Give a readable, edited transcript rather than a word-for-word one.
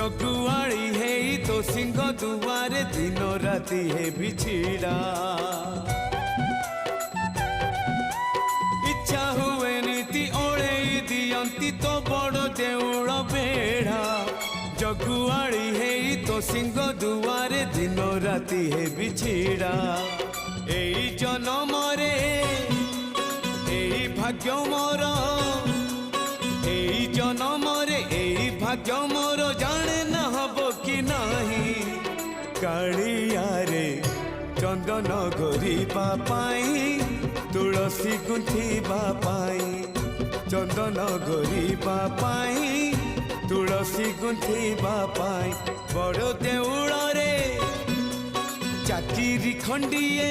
जगुआड़ी है तो सिंह दुआरे दिन राति है बिछिड़ा इच्छा हुए नीति ओले दियंती तो बड़ देउल बेढ़ा जगुआड़ी है तो सिंह दुआरे दिन राति है बिछिड़ा एई जन्म रे एई भाग्य मोर एई जन्म रे एई भाग्य मोर जाने न हबो कि नाही कालिया रे चंदन गोरीबा पाई तुलसी गुंथिबा पाई चंदन गोरीबा पाई तुलसी गुंथिबा पाई बड़ देउल रे चाकिरी खंडिए।